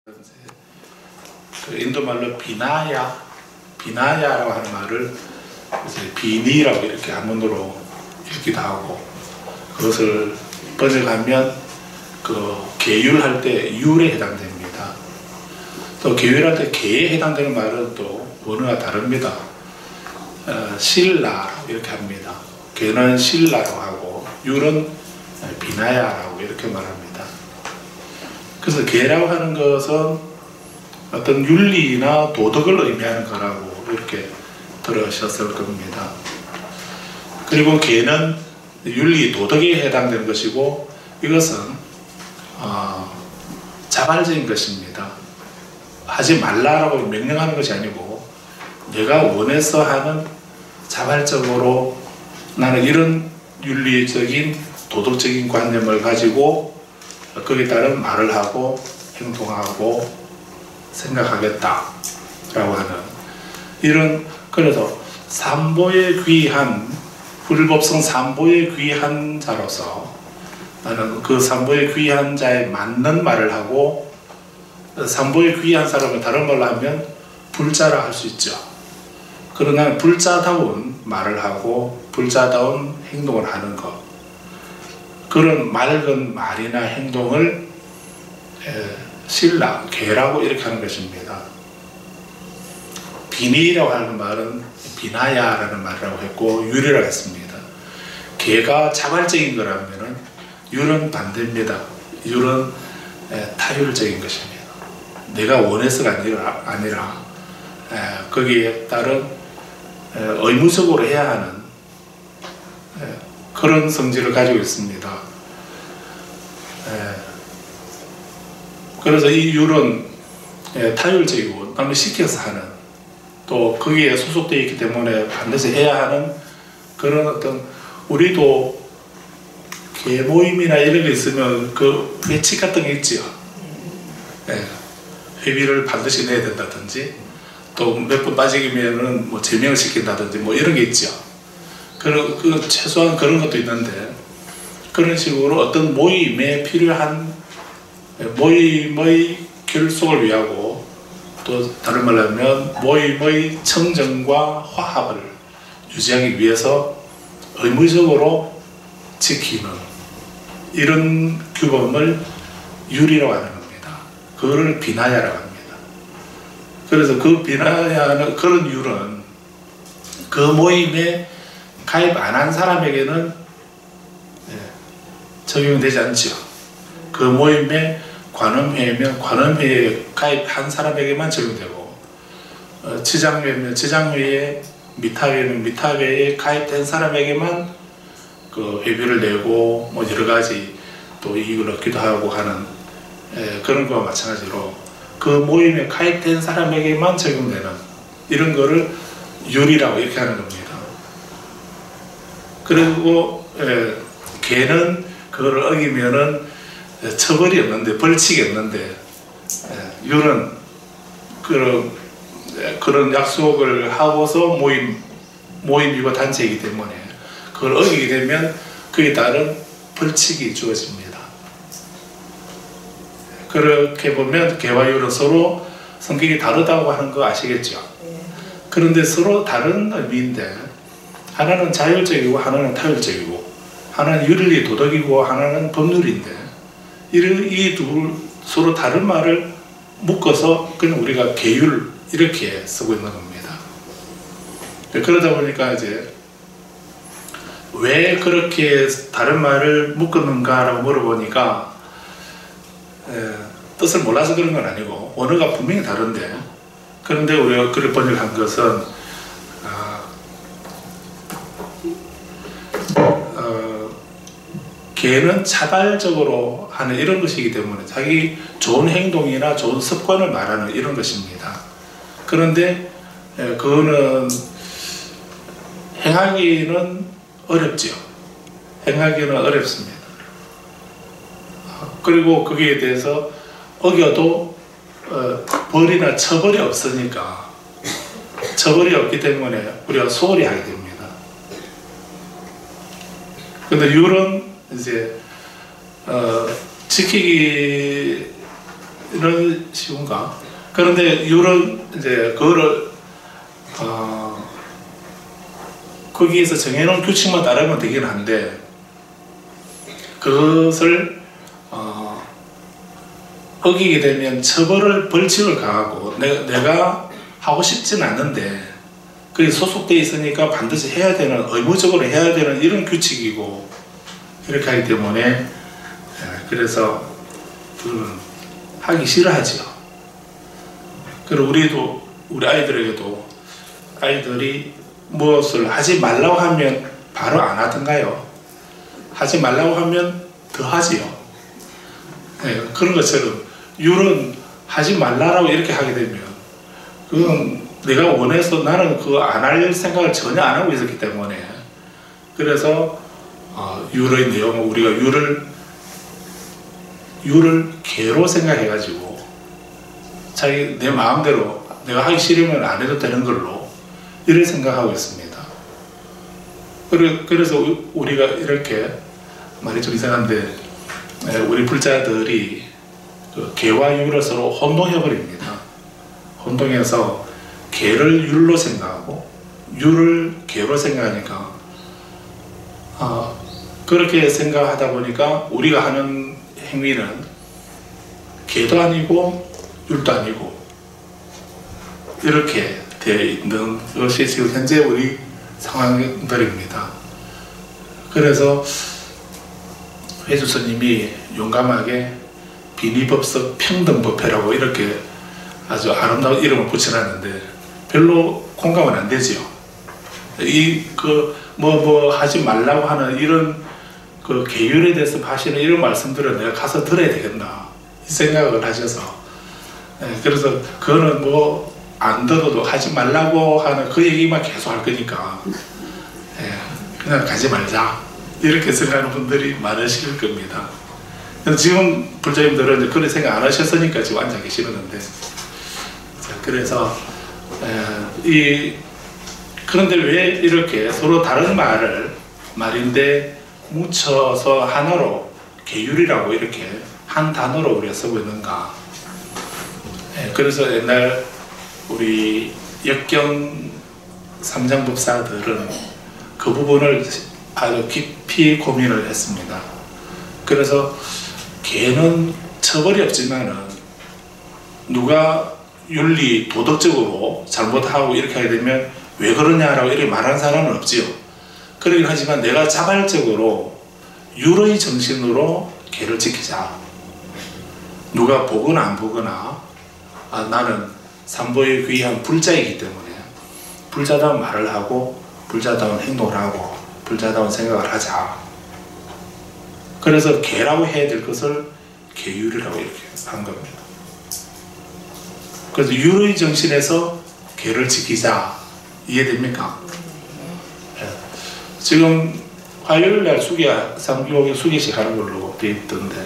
그 인도 말로 비나야라고 하는 말을 이제 비니라고 이렇게 한문으로 읽기도 하고, 그것을 번역하면 그 계율할 때 율에 해당됩니다. 또 계율할 때 계에 해당되는 말은 또 원어가 다릅니다. 신라 이렇게 합니다. 계는 신라라고 하고 율은 비나야라고 이렇게 말합니다. 그래서 계라고 하는 것은 어떤 윤리나 도덕을 의미하는 거라고 이렇게 들으셨을 겁니다. 그리고 계는 윤리, 도덕에 해당되는 것이고, 이것은 자발적인 것입니다. 하지 말라라고 명령하는 것이 아니고 내가 원해서 하는, 자발적으로 나는 이런 윤리적인 도덕적인 관념을 가지고 거기에 따른 말을 하고 행동하고 생각하겠다 라고 하는 이런, 그래서 삼보에 귀한, 불법성 삼보에 귀한 자로서 나는 그 삼보에 귀한 자에 맞는 말을 하고, 삼보에 귀한 사람을 다른 말로 하면 불자라 할 수 있죠. 그러나 불자다운 말을 하고 불자다운 행동을 하는 것, 그런 맑은 말이나 행동을 신라, 계라고 이렇게 하는 것입니다. 비니라고 하는 말은 비나야라는 말이라고 했고 율이라고 했습니다. 계가 자발적인 거라면 율은 반대입니다. 율은 타율적인 것입니다. 내가 원해서가 아니라 거기에 따른 의무적으로 해야 하는 그런 성질을 가지고 있습니다. 그래서 이 율은 타율적이고 남을 시켜서 하는, 또 거기에 소속되어 있기 때문에 반드시 해야 하는 그런 어떤, 우리도 계모임이나 이런 게 있으면 그 회칙 같은 게 있지요. 회비를 반드시 내야 된다든지, 또 몇 번 빠지면은 뭐 제명을 시킨다든지 뭐 이런 게 있죠. 그 최소한 그런 것도 있는데, 그런 식으로 어떤 모임에 필요한 모임의 결속을 위하고, 또 다른 말로 하면 모임의 청정과 화합을 유지하기 위해서 의무적으로 지키는 이런 규범을 율이라고 하는 겁니다. 그거를 비나야라고 합니다. 그래서 그 비나야는, 그런 율은 그 모임에 가입 안 한 사람에게는 적용되지 않죠. 그 모임에 관음회면 관음회에 가입한 사람에게만 적용되고, 지장회면 지장회에, 미타회면 미타회에 가입된 사람에게만 그 회비를 내고 뭐 여러 가지 또 이익을 얻기도 하고 하는 그런 거와 마찬가지로 그 모임에 가입된 사람에게만 적용되는 이런 거를 율이라고 이렇게 하는 겁니다. 그리고 걔는 그거를 어기면은 처벌이 없는데, 벌칙이 없는데, 율은 그런 약속을 하고서 모임이고 단체이기 때문에 그걸 어기게 되면 그에 따른 벌칙이 주어집니다. 그렇게 보면 개와 율은 서로 성격이 다르다고 하는 거 아시겠죠? 그런데 서로 다른 의미인데, 하나는 자율적이고 하나는 타율적이고, 하나는 윤리 도덕이고 하나는 법률인데, 이 둘 서로 다른 말을 묶어서 그냥 우리가 계율 이렇게 쓰고 있는 겁니다. 그러다 보니까 이제 왜 그렇게 다른 말을 묶었는가라고 물어보니까 뜻을 몰라서 그런 건 아니고 언어가 분명히 다른데, 그런데 우리가 글을 번역한 것은 개는 자발적으로 하는 이런 것이기 때문에 자기 좋은 행동이나 좋은 습관을 말하는 이런 것입니다. 그런데 그거는 행하기는 어렵죠. 행하기는 어렵습니다. 그리고 거기에 대해서 어겨도 벌이나 처벌이 없으니까, 처벌이 없기 때문에 우리가 소홀히 하게 됩니다. 그런데 율은 이제 지키기 이런 식인가? 그런데 이런 이제 그거를 거기에서 정해놓은 규칙만 따르면 되긴 한데 그것을 어기게 되면 처벌을 벌칙을 가하고 내가 하고 싶진 않은데 그게 소속되어 있으니까 반드시 해야 되는 의무적으로 해야 되는 이런 규칙이고 이렇게 하기 때문에 그래서 하기 싫어하죠. 그리고 우리 아이들에게도 아이들이 무엇을 하지 말라고 하면 바로 안 하던가요? 하지 말라고 하면 더 하지요. 네, 그런 것처럼 율은 하지 말라고 이렇게 하게 되면 그건 내가 원해서 나는 그거 안 할 생각을 전혀 안 하고 있었기 때문에 그래서 율의 내용은 우리가 율을 개로 생각해가지고 자기 내 마음대로 내가 하기 싫으면 안 해도 되는 걸로 이렇게 생각하고 있습니다. 그래서 우리가 이렇게 말이 좀 이상한데 우리 불자들이 그 개와 율을 서로 혼동해버립니다. 혼동해서 개를 율로 생각하고 율을 개로 생각하니까 그렇게 생각하다 보니까 우리가 하는 행위는 개도 아니고 율도 아니고 이렇게 되어 있는 것이 지금 현재 우리 상황들입니다. 그래서 회주 스님이 용감하게 비니법석 평등법회라고 이렇게 아주 아름다운 이름을 붙여놨는데 별로 공감은 안 되지요. 뭐 하지 말라고 하는 이런 그 계율에 대해서 하시는 이런 말씀들을 내가 가서 들어야 되겠나 이 생각을 하셔서 그래서 그거는 뭐 안 들어도 하지 말라고 하는 그 얘기만 계속 할 거니까 그냥 가지 말자 이렇게 생각하는 분들이 많으실 겁니다. 지금 불자님들은 그런 생각 안 하셨으니까 지금 앉아 계시는 건데 그래서 그런데 왜 이렇게 서로 다른 말인데 뭉쳐서 하나로 계율이라고 이렇게 한 단어로 우리가 쓰고 있는가? 그래서 옛날 우리 역경 삼장법사들은 그 부분을 아주 깊이 고민을 했습니다. 그래서 개는 처벌이 없지만은 누가 윤리 도덕적으로 잘못하고 이렇게 하게 되면 왜 그러냐라고 이렇게 말하는 사람은 없지요. 그러긴 하지만 내가 자발적으로 율의 정신으로 개를 지키자. 누가 보거나 안 보거나 나는 삼보에 귀한 불자이기 때문에 불자다운 말을 하고 불자다운 행동을 하고 불자다운 생각을 하자. 그래서 개라고 해야 될 것을 개율이라고 이렇게 한 겁니다. 그래서 율의 정신에서 개를 지키자. 이해됩니까? 지금 화요일날 삼기옥에 수기식 하는 걸로 되어 있던데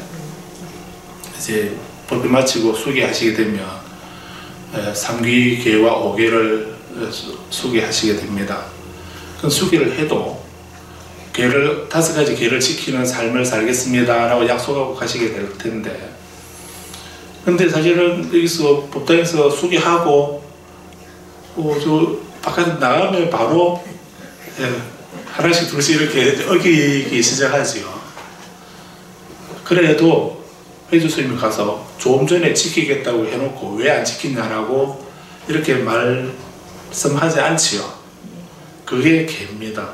이제 법회 마치고 수기하시게 되면 삼기계와 오계를 수기하시게 됩니다. 그 수기를 해도 계를 5가지 계를 지키는 삶을 살겠습니다 라고 약속하고 가시게 될 텐데 근데 사실은 여기서 법당에서 수기하고 저 바깥에 나가면 바로 하나씩 둘씩 이렇게 어기기 시작하지요. 그래도 회주 스님이 가서 조금 전에 지키겠다고 해놓고 왜 안 지키냐라고 이렇게 말씀하지 않지요. 그게 개입니다.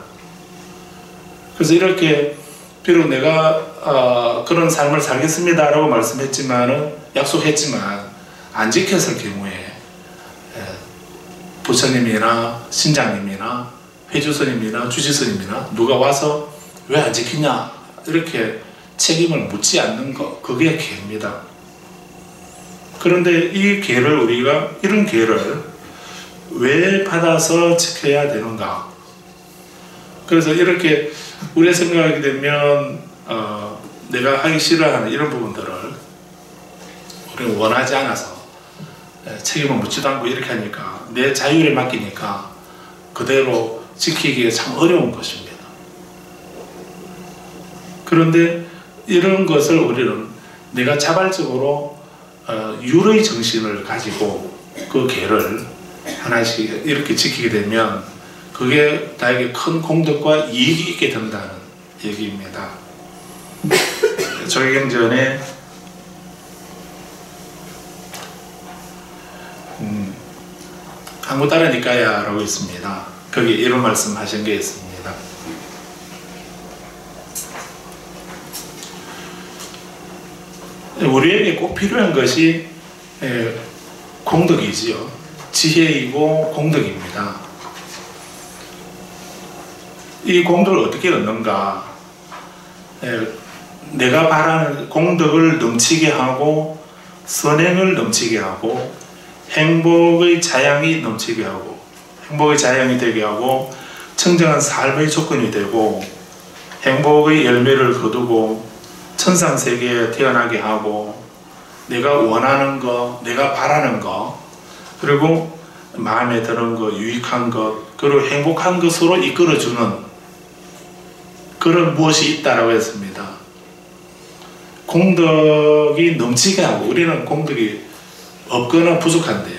그래서 이렇게 비록 내가 그런 삶을 살겠습니다 라고 말씀했지만은 약속했지만 안 지켰을 경우에 부처님이나 신장님이나 회주스님이나 주지스님이나 누가 와서 왜 안 지키냐 이렇게 책임을 묻지 않는 것 그게 계입니다. 그런데 이 계를 우리가 이런 계를 왜 받아서 지켜야 되는가? 그래서 이렇게 우리가 생각하게 되면 내가 하기 싫어하는 이런 부분들을 우리는 원하지 않아서 책임을 묻지도 않고 이렇게 하니까 내 자율에 맡기니까 그대로 지키기가 참 어려운 것입니다. 그런데 이런 것을 우리는 내가 자발적으로 유의 정신을 가지고 그 계를 하나씩 이렇게 지키게 되면 그게 나에게 큰 공덕과 이익이 있게 된다는 얘기입니다. 조계경전에 항구따라니까야라고 있습니다. 거기 이런 말씀 하신 게 있습니다. 우리에게 꼭 필요한 것이 공덕이지요. 지혜이고 공덕입니다. 이 공덕을 어떻게 얻는가? 내가 바라는 공덕을 넘치게 하고 선행을 넘치게 하고 행복의 자양이 넘치게 하고 행복의 자양이 되게 하고 청정한 삶의 조건이 되고 행복의 열매를 거두고 천상세계에 태어나게 하고 내가 원하는 것, 내가 바라는 것, 그리고 마음에 드는 것, 유익한 것, 그리고 행복한 것으로 이끌어주는 그런 무엇이 있다라고 했습니다. 공덕이 넘치게 하고, 우리는 공덕이 없거나 부족한데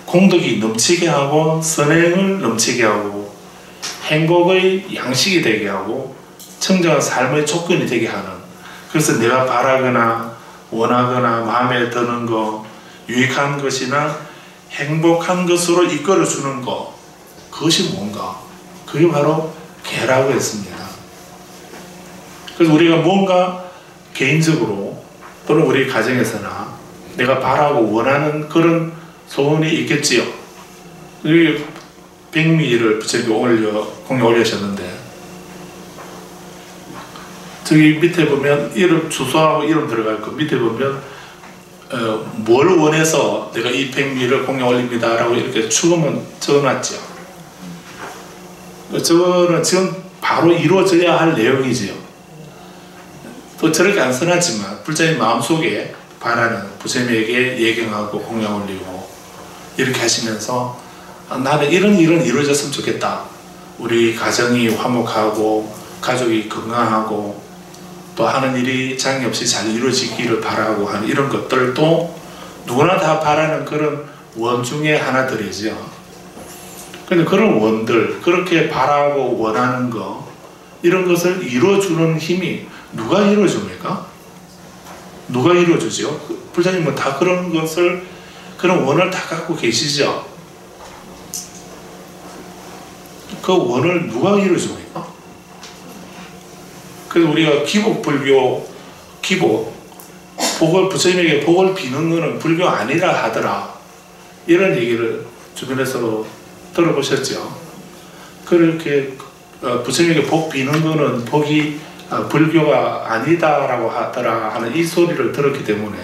공덕이 넘치게 하고 선행을 넘치게 하고 행복의 양식이 되게 하고 청정한 삶의 조건이 되게 하는, 그래서 내가 바라거나 원하거나 마음에 드는 것, 유익한 것이나 행복한 것으로 이끌어주는 것, 그것이 뭔가? 그게 바로 계라고 했습니다. 그래서 우리가 뭔가 개인적으로 또는 우리 가정에서나 내가 바라고 원하는 그런 소원이 있겠지요. 여기 백미를 부처님께 공에 올리셨는데 저기 밑에 보면 이름, 주소하고 이름 들어갈 거 밑에 보면 뭘 원해서 내가 이 백미를 공에 올립니다 라고 이렇게 추금은 적어놨죠. 저거는 지금 바로 이루어져야 할 내용이지요. 또 저렇게 안 써놨지만 불자님 마음속에 바라는 부처님에게 예경하고 공양 올리고 이렇게 하시면서 나는 이런 일은 이루어졌으면 좋겠다. 우리 가정이 화목하고 가족이 건강하고 또 하는 일이 장애 없이 잘 이루어지기를 바라고 하는 이런 것들도 누구나 다 바라는 그런 원 중에 하나들이죠. 근데 그런 원들, 그렇게 바라고 원하는 거, 이런 것을 이루어주는 힘이 누가 이루어줍니까? 누가 이루어주죠? 불자님은 다 그런 것을, 그런 원을 다 갖고 계시죠? 그 원을 누가 이루어줍니까? 그래서 우리가 기복불교, 복을, 부처님에게 복을 비는 것은 불교 아니라 하더라. 이런 얘기를 주변에서 들어보셨죠? 그렇게 부처님에게 복 비는 것은 복이 불교가 아니다라고 하더라 하는 이 소리를 들었기 때문에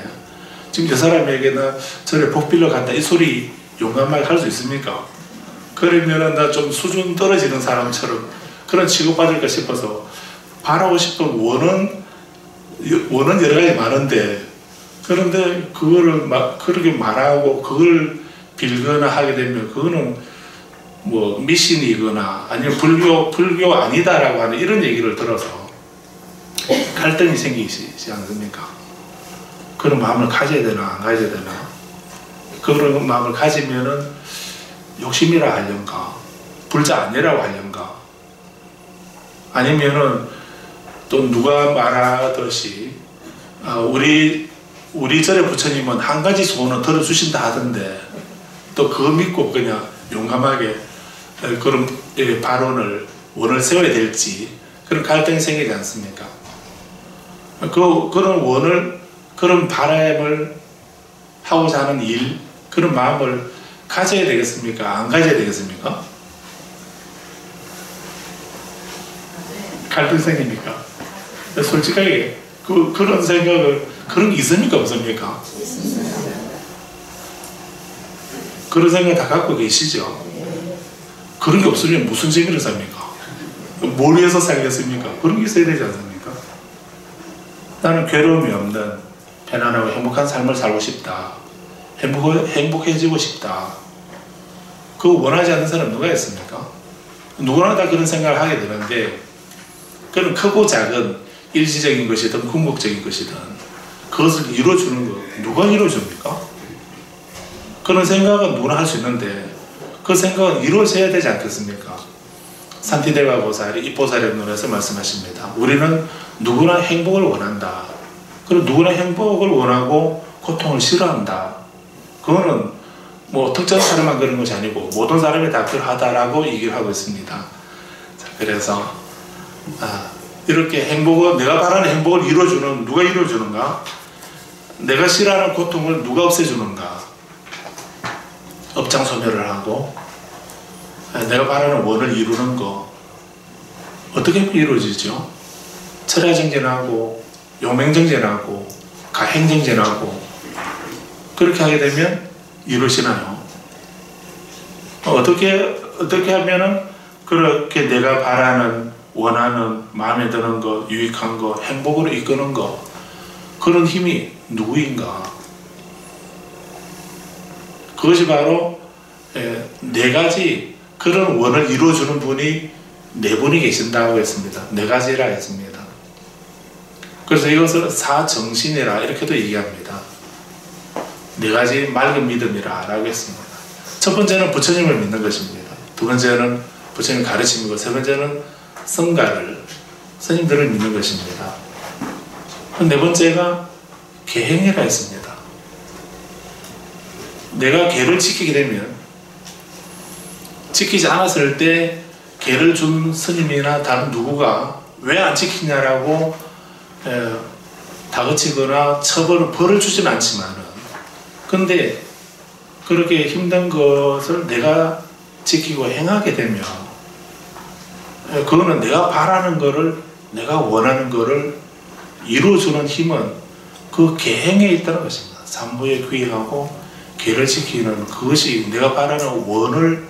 지금 저 사람에게는 저래 복 빌려 간다 이 소리 용감하게 할 수 있습니까? 그러면은 나 좀 수준 떨어지는 사람처럼 그런 취급받을까 싶어서 바라고 싶은 원은 여러 가지 많은데, 그런데 그거를 그렇게 말하고 그걸 빌거나 하게 되면 그거는 뭐 미신이거나 아니면 불교 아니다라고 하는 이런 얘기를 들어서 갈등이 생기지 않습니까? 그런 마음을 가져야 되나 안 가져야 되나? 그런 마음을 가지면은 욕심이라 하려는가, 불자 아니라고 하려는가, 아니면은 또 누가 말하듯이 우리 절의 부처님은 한 가지 소원을 들어주신다 하던데 또 그거 믿고 그냥 용감하게 그런 발언을 원을 세워야 될지 그런 갈등이 생기지 않습니까? 그런 원을, 그런 바람을 하고자 하는 일, 그런 마음을 가져야 되겠습니까? 안 가져야 되겠습니까? 갈등 생깁니까? 솔직하게 그런 생각을, 그런 게 있습니까? 없습니까? 그런 생각 다 갖고 계시죠? 그런 게 없으면 무슨 재미를 삽니까? 뭘 위해서 살겠습니까? 그런 게 있어야 되지 않습니까? 나는 괴로움이 없는 편안하고 행복한 삶을 살고 싶다. 행복해지고 싶다. 그거 원하지 않는 사람 누가 있습니까? 누구나 다 그런 생각을 하게 되는데, 그런 크고 작은 일시적인 것이든 궁극적인 것이든 그것을 이루어주는 것, 누가 이루어줍니까? 그런 생각은 누구나 할 수 있는데 그 생각은 이루어져야 되지 않겠습니까? 산티데가 보살이 입보살의론에서 말씀하십니다. 우리는 누구나 행복을 원한다. 그리고 누구나 행복을 원하고 고통을 싫어한다. 그거는 뭐 특정 사람만 그런 것이 아니고 모든 사람이 다 그러하다라고 얘기를 하고 있습니다. 자, 그래서 이렇게 행복을, 내가 바라는 행복을 이루어주는, 누가 이루어주는가? 내가 싫어하는 고통을 누가 없애주는가? 업장소멸을 하고 내가 바라는 원을 이루는 거 어떻게 이루어지죠? 철야정진하고 용맹정진하고 가행정진하고 그렇게 하게 되면 이루어지나요? 어떻게 하면은 그렇게 내가 바라는, 원하는, 마음에 드는 거, 유익한 거, 행복으로 이끄는 거, 그런 힘이 누구인가? 그것이 바로 네 가지 그런 원을 이루어주는 분이 네 분이 계신다고 했습니다. 네 가지라 했습니다. 그래서 이것을 사정신이라 이렇게도 얘기합니다. 네 가지 맑은 믿음이라 라고 했습니다. 첫 번째는 부처님을 믿는 것입니다. 두 번째는 부처님 가르침이고, 세 번째는 성가를, 스님들을 믿는 것입니다. 네 번째가 계행이라 했습니다. 내가 계를 지키게 되면, 지키지 않았을 때 계를 준 스님이나 다른 누구가 왜 안 지키냐라고 다그치거나 벌을 주진 않지만은, 근데 그렇게 힘든 것을 내가 지키고 행하게 되면 그거는 내가 바라는 거를, 내가 원하는 거를 이루어주는 힘은 그 계행에 있다는 것입니다. 삼부에 귀하고 계를 지키는 그것이 내가 바라는 원을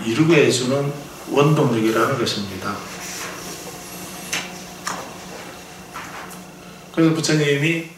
이루게 해주는 원동력이라는 것입니다. 그래서 부처님이